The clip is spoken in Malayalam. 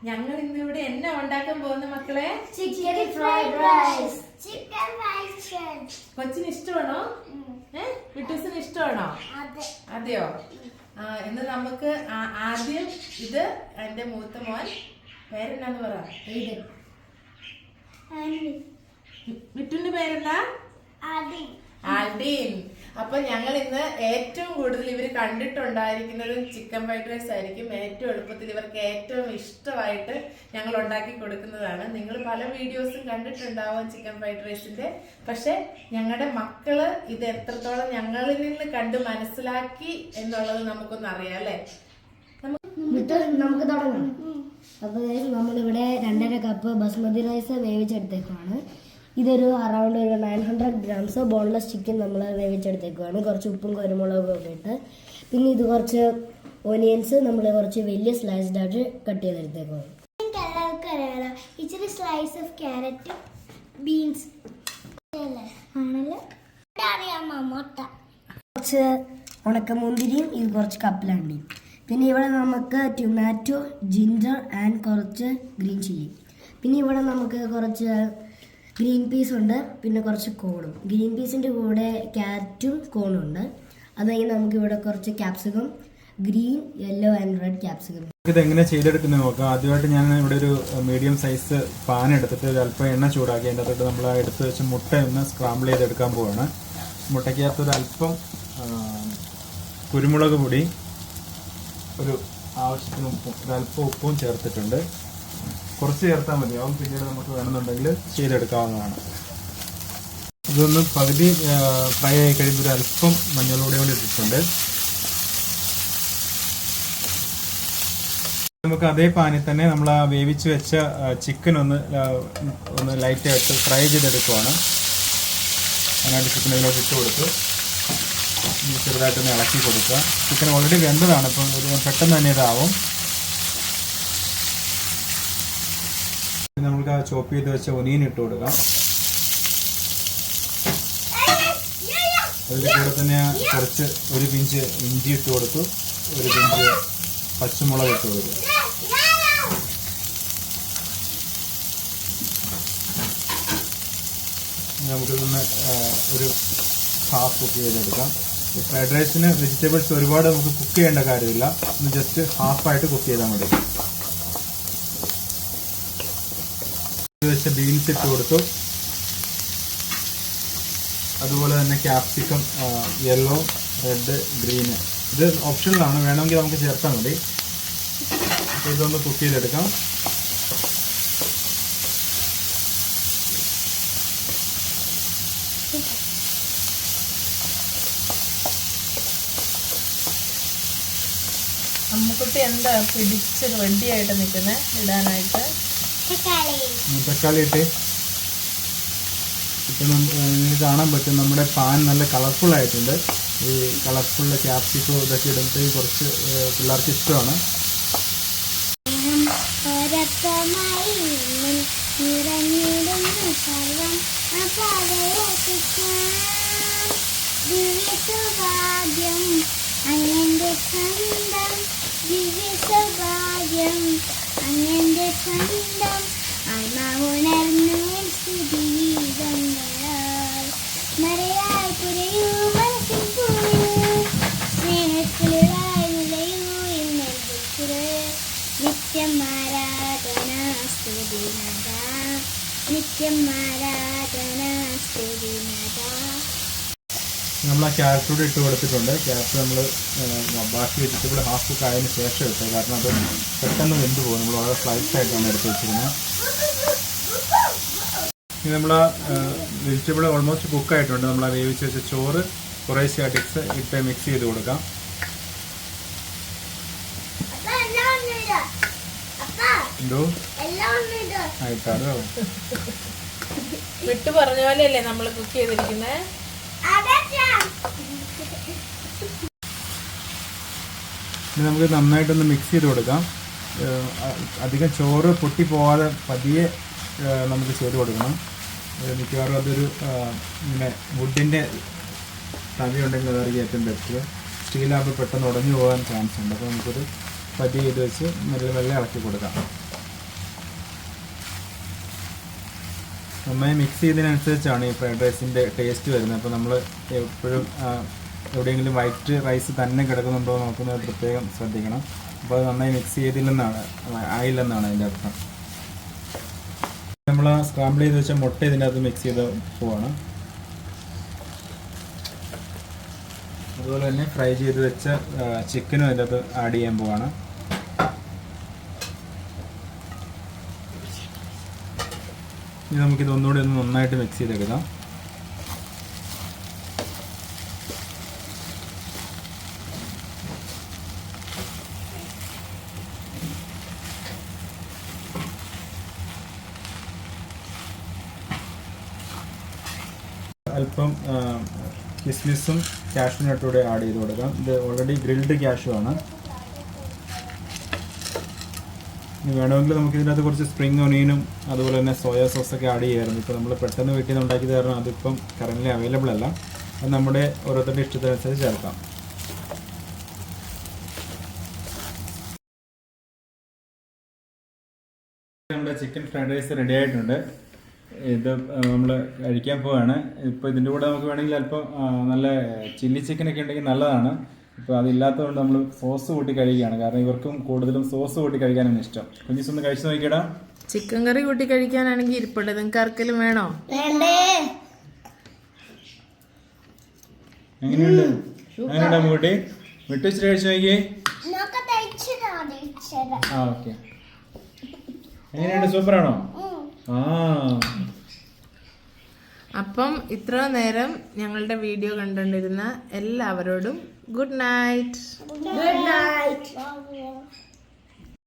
ഞങ്ങൾ ഇന്നിവിടെ എന്നാ ഉണ്ടാക്കാൻ പോകുന്ന മക്കളെ? Chicken fried rice. കൊച്ചിന് ഇഷ്ടമാണോ? വിട്ടൂസിന് ഇഷ്ടമാണോ? അതെയോ? ഇന്ന് നമുക്ക് ആദ്യം ഇത് എന്റെ മൂത്ത മോൻ പേരെന്നാന്ന് പറ. വിട്ടുന്റെ പേരെന്താ? ആൽഡീൻ. അപ്പൊ ഞങ്ങൾ ഇന്ന് ഏറ്റവും കൂടുതൽ ഇവർ കണ്ടിട്ടുണ്ടായിരിക്കുന്നത് ചിക്കൻ ഫ്രൈഡ് റൈസ് ആയിരിക്കും. ഏറ്റവും എളുപ്പത്തിൽ ഇവർക്ക് ഏറ്റവും ഇഷ്ടമായിട്ട് ഞങ്ങൾ ഉണ്ടാക്കി കൊടുക്കുന്നതാണ്. നിങ്ങൾ പല വീഡിയോസും കണ്ടിട്ടുണ്ടാവും ചിക്കൻ ഫ്രൈഡ് റൈസിന്റെ. പക്ഷെ ഞങ്ങളുടെ മക്കള് ഇത് എത്രത്തോളം ഞങ്ങളിൽ നിന്ന് കണ്ട് മനസ്സിലാക്കി എന്നുള്ളത് നമുക്കൊന്ന് അറിയാം അല്ലേ? നമുക്ക് തുടങ്ങാം. അപ്പൊ നമ്മളിവിടെ 2.5 കപ്പ് ബസ്മതി റൈസ് വേവിച്ചെടുത്തേക്കാണ്. ഇതൊരു അറൗണ്ട് ഒരു 900 ഗ്രാംസ് ബോൺലെസ് ചിക്കൻ നമ്മൾ വേവിച്ചെടുത്തേക്കുവാണ്. കുറച്ച് ഉപ്പും കുരുമുളകും ഒക്കെ ഇട്ട്. പിന്നെ ഇത് കുറച്ച് ഓനിയൻസ് നമ്മൾ കുറച്ച് വലിയ സ്ലൈസ്ഡ് ആയിട്ട് കട്ട് ചെയ്തെടുത്തേക്കുവാണ്. ഇച്ചിരി സ്ലൈസ് ഓഫ് ക്യാരറ്റ്, ബീൻസ്, കുറച്ച് ഉണക്കമുന്തിരിയും ഇത് കുറച്ച് കപ്പലണ്ടിയും. പിന്നെ ഇവിടെ നമുക്ക് ടൊമാറ്റോ, ജിഞ്ചർ ആൻഡ് കുറച്ച് ഗ്രീൻ ചില്ലി. പിന്നെ ഇവിടെ നമുക്ക് കുറച്ച് ഗ്രീൻ പീസ് ഉണ്ട്. പിന്നെ കുറച്ച് കോണും. ഗ്രീൻ പീസിൻ്റെ കൂടെ ക്യാരറ്റും കോണും ഉണ്ട്. അത് കഴിഞ്ഞ് നമുക്കിവിടെ കുറച്ച് capsicum, green, yellow and red capsicum. ഇത് എങ്ങനെ ചെയ്തെടുക്കുന്നത് നോക്കാം. ആദ്യമായിട്ട് ഞാൻ ഇവിടെ ഒരു മീഡിയം സൈസ് പാൻ എടുത്തിട്ട് ഒരു അല്പം എണ്ണ ചൂടാക്കി അതിൻ്റെ അകത്തോട്ട് നമ്മൾ എടുത്ത് വെച്ച് മുട്ട ഒന്ന് സ്ക്രാമ്പിൾ ചെയ്തെടുക്കാൻ പോവാണ്. മുട്ടയ്ക്കകത്ത് ഒരു അല്പം കുരുമുളക് പൊടി, ഒരു ആവശ്യത്തിന് ഉപ്പും, ഒരല്പം ഉപ്പും ചേർത്തിട്ടുണ്ട്. കുറച്ച് ചേർത്താൽ മതിയാവും. പിന്നീട് നമുക്ക് വേണമെന്നുണ്ടെങ്കിൽ ചെയ്തെടുക്കാവുന്നതാണ്. ഇതൊന്ന് പകുതി ഫ്രൈ ആയി കഴിയുമ്പോൾ ഒരു അല്പം മഞ്ഞൾപ്പൊടി കൂടി ഇട്ടിട്ടുണ്ട്. നമുക്ക് അതേ പാനിൽ തന്നെ നമ്മൾ ആ വേവിച്ച് വെച്ച ചിക്കൻ ഒന്ന് ലൈറ്റായിട്ട് ഫ്രൈ ചെയ്തെടുക്കുവാണ്. അതിനായിട്ട് ചിക്കൻ ഇതിലോട്ട് ഇട്ട് കൊടുത്ത് ചെറുതായിട്ടൊന്ന് ഇളക്കി കൊടുക്കുക. ചിക്കൻ ഓൾറെഡി വെന്തതാണ്, ഇപ്പം പെട്ടെന്ന് തന്നെ ഇതാവും. നമുക്ക് ആ ചോപ്പ് ചെയ്ത് വെച്ച ഒനിയൻ ഇട്ട് കൊടുക്കാം. അതിൻ്റെ കൂടെ തന്നെ കുറച്ച് ഒരു പിഞ്ച് ഇഞ്ചി ഇട്ട് കൊടുത്തു. ഒരു പിഞ്ച് പച്ചമുളക് ഇട്ട് കൊടുക്കുക. നമുക്കിതൊന്ന് ഒരു ഹാഫ് കുക്ക് ചെയ്തെടുക്കാം. ഫ്രൈഡ് റൈസിന് വെജിറ്റബിൾസ് ഒരുപാട് നമുക്ക് കുക്ക് ചെയ്യേണ്ട കാര്യമില്ല. ഒന്ന് ജസ്റ്റ് ഹാഫായിട്ട് കുക്ക് ചെയ്താൽ മതി. വെച്ച ബീൻസ് ഇട്ട് കൊടുത്തു. അതുപോലെ തന്നെ ക്യാപ്സിക്കം, യെല്ലോ, റെഡ്, ഗ്രീന്. ഇത് ഓപ്ഷനിലാണ്, വേണമെങ്കിൽ നമുക്ക് ചേർത്താൽ മതി. അപ്പോൾ ഇതൊന്ന് കുക്ക് ചെയ്തെടുക്കാം. അമ്മുക്കുട്ടി എന്താ പിടിച്ച് റെഡി ആയിട്ട് നിൽക്കുന്നത് ഇടാനായിട്ട്? തക്കാളി ഇട്ട് ഇപ്പം നിങ്ങൾക്ക് കാണാൻ പറ്റും നമ്മുടെ പാൻ നല്ല കളർഫുൾ ആയിട്ടുണ്ട്. ഈ കളർഫുൾ ക്യാപ്സിക്കോ ഇതൊക്കെ ഇടുമ്പോഴത്തേക്ക് കുറച്ച് പിള്ളേർക്ക് ഇഷ്ടമാണ്. അങ്ങന്റെ സ്വന്തം ആത്മാവുണർന്നു സ്തുതിഗീതങ്ങളാൽ മറയായി പുരയൂ മനസ്സിൽ പോയൂ സ്നേഹത്തിലായി നിലയൂ എന്നെടുത്ത് നിത്യം ആരാധന സ്തുതിനാഥ, നിത്യം ആരാധന സ്തുതിനാഥ. നമ്മൾ ആ ക്യാരറ്റ് കൂടി ഇട്ട് കൊടുത്തിട്ടുണ്ട്. ക്യാരറ്റ് നമ്മൾ ബാക്കി വെജിറ്റബിൾ ഹാഫ് കുക്ക് ആയതിനു ശേഷം ഇട്ടത്, കാരണം അത് പെട്ടെന്ന് വെന്ത് പോകും. നമ്മൾ വളരെ സ്ലൈസ് ആയിട്ടാണ് എടുത്ത് വെച്ചിരുന്നത്. ഇനി നമ്മൾ ആ വെജിറ്റബിൾ ഓൾമോസ്റ്റ് കുക്കായിട്ടുണ്ട്. നമ്മൾ ആ വേവിച്ച് വെച്ച ചോറ് കുറേശ്ശെ ഇട്ട് മിക്സ് ചെയ്ത് കൊടുക്കാം. എന്തോ ആയിട്ടാണോ? വിട്ടു പറഞ്ഞ പോലെയല്ലേ നമ്മൾ കുക്ക് ചെയ്തിരിക്കുന്നത്? ഇനി നമുക്ക് നന്നായിട്ടൊന്ന് മിക്സ് ചെയ്ത് കൊടുക്കാം. അധികം ചോറ് പൊട്ടിപ്പോവാതെ പതിയെ നമുക്ക് ചെയ്ത് കൊടുക്കണം. മിക്കവാറും അതൊരു ഇങ്ങനെ വുഡിൻ്റെ തവി ഉണ്ടെങ്കിൽ അതായിരിക്കും ഏറ്റവും ബെറ്റർ. സ്റ്റീലാകുമ്പോൾ പെട്ടെന്ന് ഉടഞ്ഞു പോകാൻ ചാൻസ് ഉണ്ട്. അപ്പോൾ നമുക്കൊരു പതിയെ ഇത് വെച്ച് മെല്ലെ മെല്ലെ ഇളക്കി കൊടുക്കാം. നന്നായി മിക്സ് ചെയ്തതിനനുസരിച്ചാണ് ഈ ഫ്രൈഡ് റൈസിൻ്റെ ടേസ്റ്റ് വരുന്നത്. അപ്പോൾ നമ്മൾ എപ്പോഴും എവിടെയെങ്കിലും വൈറ്റ് റൈസ് തന്നെ കിടക്കുന്നുണ്ടോ നോക്കുന്നത് പ്രത്യേകം ശ്രദ്ധിക്കണം. അപ്പോൾ അത് നന്നായി മിക്സ് ആയില്ലെന്നാണ് അതിൻ്റെ അർത്ഥം. നമ്മൾ സ്ക്രാമ്പിൾ ചെയ്ത് വെച്ച മുട്ട ഇതിൻ്റെ അകത്ത് മിക്സ് ചെയ്ത് പോവാണ്. അതുപോലെ തന്നെ ഫ്രൈ ചെയ്ത് വെച്ച ചിക്കനും അതിൻ്റെ അകത്ത് ആഡ് ചെയ്യാൻ പോവാണ്. ഇനി നമുക്കിത് ഒന്നുകൂടി ഒന്ന് നന്നായിട്ട് മിക്സ് ചെയ്തെടുക്കാം. അല്പം കിസ്മിസും കാഷ്യൂ നട്ടൂടെ ആഡ് ചെയ്ത് കൊടുക്കാം. ഇത് ഓൾറെഡി ഗ്രിൽഡ് കാഷ്യൂ ആണ്. ഇനി വേണമെങ്കിൽ നമുക്ക് ഇതിനകത്ത് കുറച്ച് സ്പ്രിംഗ് ഒനിയനും അതുപോലെ തന്നെ സോയാ സോസൊക്കെ ആഡ് ചെയ്യാമായിരുന്നു. ഇപ്പോൾ നമ്മൾ പെട്ടെന്ന് വീട്ടിൽ നിന്ന് ഉണ്ടാക്കിയത് കാരണം അതിപ്പം കറൻ്റ് അവൈലബിൾ അല്ല. അത് നമ്മുടെ ഓരോരുത്തരുടെ ഇഷ്ടത്തിനനുസരിച്ച് ചേർക്കാം. നമ്മുടെ ചിക്കൻ ഫ്രൈഡ് റൈസ് റെഡി ആയിട്ടുണ്ട്. ഇത് നമ്മൾ കഴിക്കാൻ പോവാണ്. ഇപ്പോൾ ഇതിൻ്റെ കൂടെ നമുക്ക് വേണമെങ്കിൽ അല്പം നല്ല ചില്ലി ചിക്കനൊക്കെ ഉണ്ടെങ്കിൽ നല്ലതാണ്. ഇപ്പോൾ അതില്ലാത്തതുകൊണ്ട് നമ്മൾ സോസ് കൂട്ടി കഴിക്കുകയാണ്. കാരണം ഇവർക്കും കൂടുതലും സോസ് കൂട്ടി കഴിക്കാനാണ് ഇഷ്ടം. കുഞ്ഞിസ് ഒന്ന് കഴിച്ചു നോക്കിയടാ. ചിക്കൻ കറി കൂട്ടി കഴിക്കാനാണെങ്കിൽ ഇരിപ്പുണ്ട്. നിങ്ങൾക്ക് ആർക്കെങ്കിലും വേണോ? എങ്ങനെയുണ്ടാ കൂട്ടി വിട്ട് വെച്ചിട്ട് കഴിച്ചു നോക്കിയേ. ആ ഓക്കെ. എങ്ങനെയുണ്ട്? സൂപ്പറാണോ? അപ്പം ഇത്ര നേരം ഞങ്ങളുടെ വീഡിയോ കണ്ടുകൊണ്ടിരുന്ന എല്ലാവരോടും ഗുഡ് നൈറ്റ്.